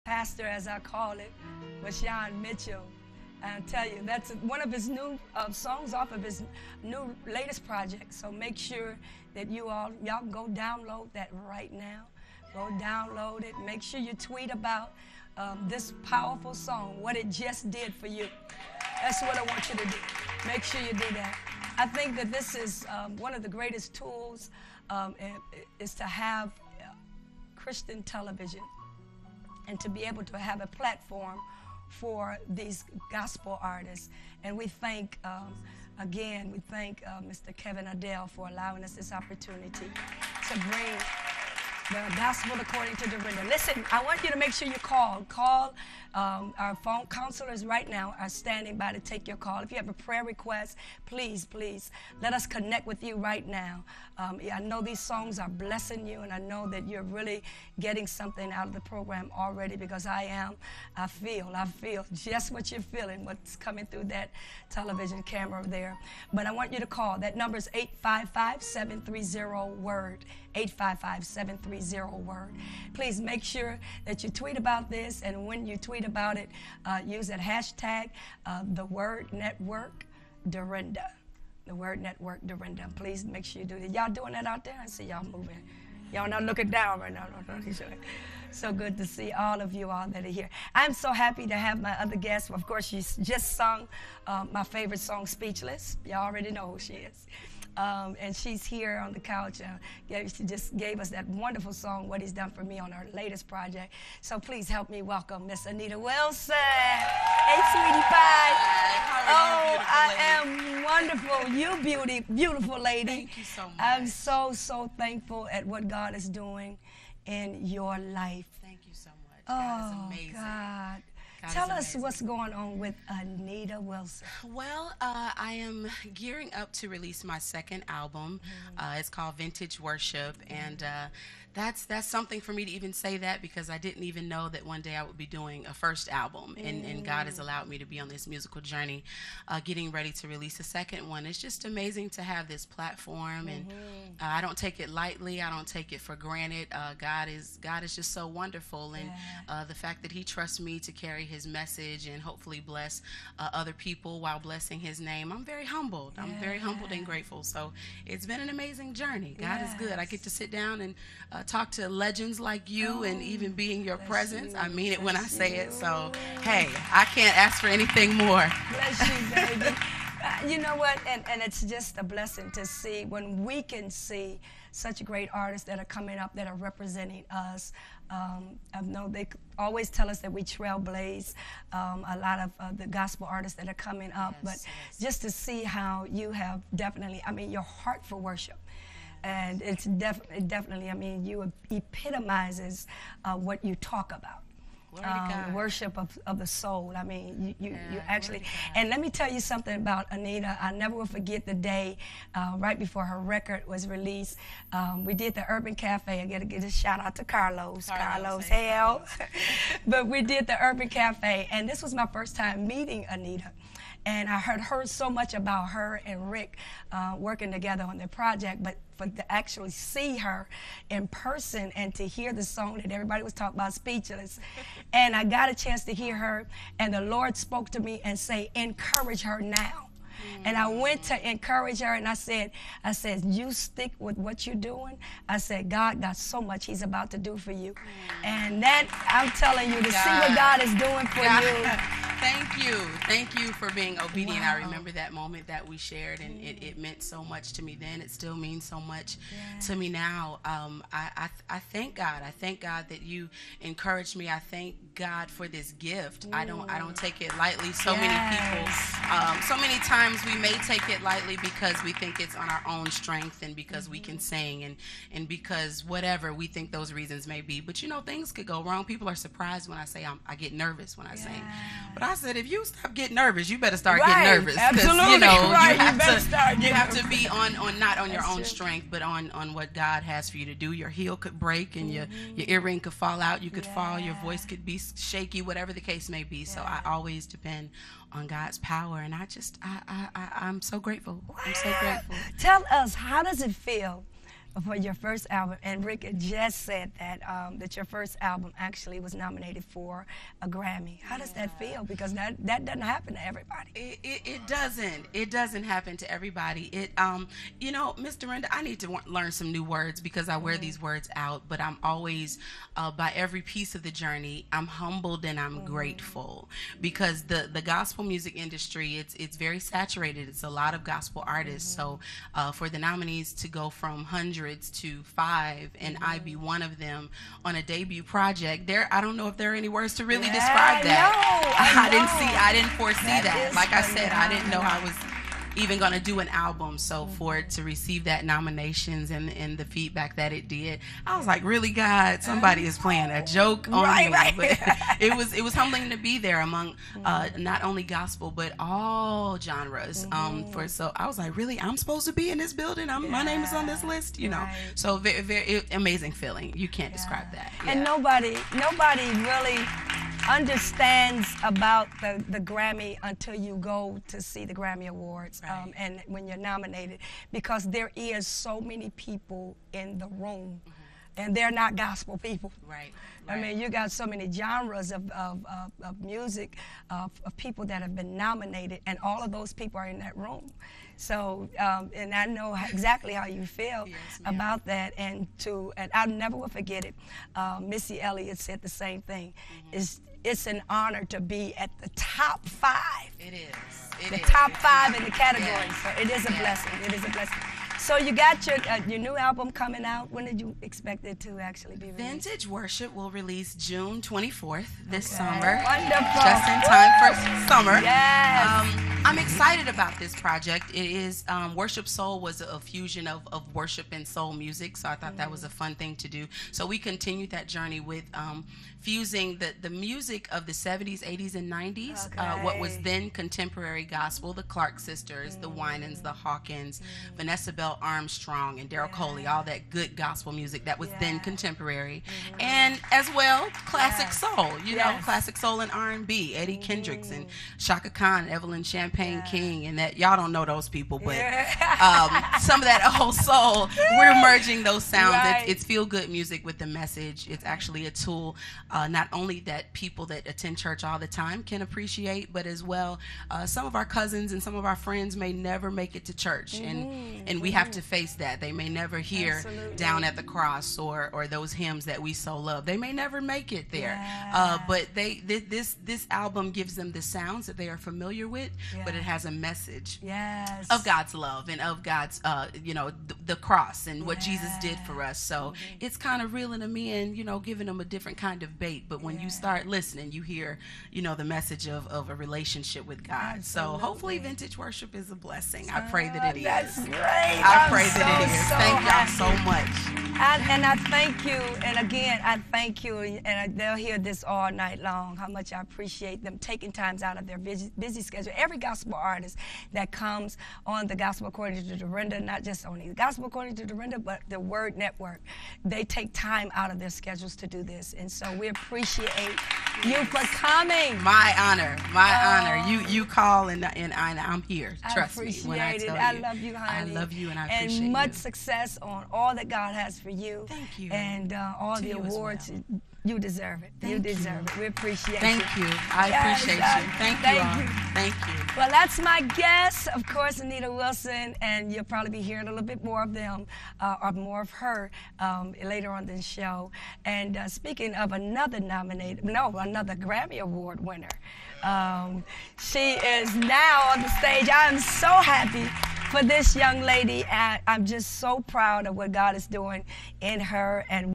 pastor, as I call it, Vashawn Mitchell. I tell you, that's one of his new songs off of his new latest project. So make sure that y'all go download that right now. Go download it. Make sure you tweet about this powerful song, what it just did for you. That's what I want you to do. Make sure you do that. I think that this is one of the greatest tools is to have Christian television and to be able to have a platform for these gospel artists. And we thank, again, Mr. Kevin Adele for allowing us this opportunity to bring the gospel according to Dorinda. Listen, I want you to make sure you call. Our phone counselors right now are standing by to take your call. If you have a prayer request, please, let us connect with you right now. I know these songs are blessing you, and I know that you're really getting something out of the program already, because I feel just what you're feeling, what's coming through that television camera there. But I want you to call. That number is 855-730-WORD. 855-730-WORD. Please make sure that you tweet about this, and when you tweet about it, use that hashtag, the Word Network Dorinda. The Word Network Dorinda. Please make sure you do that. Y'all doing that out there? I see y'all moving. Y'all not looking down right now. So good to see all of you all that are here. I'm so happy to have my other guest. Of course, she's just sung my favorite song, Speechless. Y'all already know who she is. And she's here on the couch. She just gave us that wonderful song, What He's Done For Me, on her latest project. So please help me welcome Miss Anita Wilson. Hey, sweetie pie. Oh, I am wonderful. You beautiful lady. Thank you so much. I'm so thankful at what God is doing in your life. Thank you so much. God is amazing. God. Tell us what's going on with Anita Wilson. Well, I am gearing up to release my second album. It's called Vintage Worship, and that's something for me to even say that, because I didn't even know that one day I would be doing a first album, and God has allowed me to be on this musical journey, getting ready to release a second one. It's just amazing to have this platform, and I don't take it lightly. I don't take it for granted. God is just so wonderful, and the fact that He trusts me to carry His message and hopefully bless other people while blessing His name. I'm very humbled. I'm very humbled and grateful. So it's been an amazing journey. God is good. I get to sit down and talk to legends like you, and even be in your presence. I mean it when I say it. So, hey, I can't ask for anything more. Bless you, baby. You know what? And it's just a blessing to see when we can see such great artists that are coming up, that are representing us. I know they always tell us that we trailblaze a lot of the gospel artists that are coming up, but just to see how you have definitely, I mean, your heart for worship. And it's definitely, I mean, you epitomizes what you talk about. Worship of the soul. I mean, you actually, and let me tell you something about Anita. I never will forget the day right before her record was released. We did the Urban Cafe. I got to give a shout out to Carlos hell. But we did the Urban Cafe, and this was my first time meeting Anita. And I heard so much about her and Rick working together on their project, but to actually see her in person and to hear the song that everybody was talking about, Speechless. And I got a chance to hear her, and the Lord spoke to me and say, encourage her now. And I went to encourage her, and I said, you stick with what you're doing. I said, God got so much He's about to do for you. And that, I'm telling you, to see what God is doing for you. Thank you for being obedient. I remember that moment that we shared, and it meant so much to me then. It still means so much to me now. I thank God. I thank God that you encouraged me. I thank God for this gift. I don't take it lightly. So many people, so many times we may take it lightly because we think it's on our own strength, and because we can sing, and because whatever we think those reasons may be. But you know, things could go wrong. People are surprised when I say I get nervous when I sing. But I said, if you stop getting nervous, you better start getting nervous. Absolutely. You know, you have to be on not on your own strength, but on what God has for you to do. Your heel could break, and your earring could fall out. You could fall. Your voice could be shaky, whatever the case may be. So I always depend on God's power, and I'm so grateful. I'm so grateful. Tell us, how does it feel for your first album. And Rick had just said that that your first album actually was nominated for a Grammy. How does that feel? Because that doesn't happen to everybody. It doesn't. It doesn't happen to everybody. It you know, Miss Dorinda, I need to learn some new words because I wear these words out. But I'm always by every piece of the journey, I'm humbled and I'm grateful, because the gospel music industry, it's very saturated. It's a lot of gospel artists. So for the nominees to go from hundreds to 5 and I be one of them on a debut project, I don't know if there are any words to really describe that. I didn't foresee that. Like I said, I didn't know I was even going to do an album. So for it to receive that nominations and the feedback that it did, I was like, really, God, somebody is playing a joke on me. Right. But it was humbling to be there among not only gospel but all genres. So I was like, really, I'm supposed to be in this building? My name is on this list, you know. So very amazing feeling. You can't describe that. And nobody really understands about the Grammy until you go to see the Grammy Awards, and when you're nominated, because there is so many people in the room, and they're not gospel people. Right. I mean, you got so many genres of music, of people that have been nominated, and all of those people are in that room. So, and I know exactly how you feel about that, and I never will forget it. Missy Elliott said the same thing. It's an honor to be at the top 5. It is. The top 5 in the category. So it is a blessing. It is a blessing. So you got your new album coming out. When did you expect it to actually be released? Vintage Worship will release June 24th this summer. Wonderful. Just in time for summer. Yes. I'm excited about this project. It is Worship Soul was a fusion of worship and soul music, so I thought that was a fun thing to do. So we continued that journey with fusing the music of the 70s, 80s, and 90s, what was then contemporary gospel, the Clark sisters, the Winans, the Hawkins, Vanessa Bell Armstrong, and Daryl Coley, all that good gospel music that was then contemporary, and as well classic soul, you know, classic soul and R&B, Eddie Kendricks and Shaka Khan, Evelyn Champagne King, and that y'all don't know those people, but some of that old soul, we're merging those sounds. It's feel-good music with the message. It's actually a tool not only that people that attend church all the time can appreciate, but as well some of our cousins and some of our friends may never make it to church, and we have to face that. They may never hear Down at the Cross or those hymns that we so love. They may never make it there, but this album gives them the sounds that they are familiar with, but it has a message of God's love and of God's you know, the cross and what Jesus did for us. So it's kind of reeling them in, you know, giving them a different kind of bait. But when you start listening, you hear, you know, the message of a relationship with God. So hopefully Vintage Worship is a blessing. I pray that it is. That's great. I pray that it is. Thank y'all so much. And I thank you, and again, I thank you, and they'll hear this all night long, how much I appreciate them taking times out of their busy schedule. Every gospel artist that comes on the Gospel According to Dorinda, not just on the Gospel According to Dorinda, but the Word Network, they take time out of their schedules to do this. And so we appreciate you for coming. My honor, my honor. You call and I'm here. Trust me when I tell you. I love you, honey. I love you and I appreciate you. And much success on all that God has for you. Thank you. And all the awards. You deserve it. You deserve it. We appreciate you. Thank you. I appreciate you. Thank you all. Thank you. Well, that's my guest, of course, Anita Wilson, and you'll probably be hearing a little bit more of them, or more of her later on in the show. And speaking of another Grammy Award winner, she is now on the stage. I am so happy for this young lady, and I'm just so proud of what God is doing in her and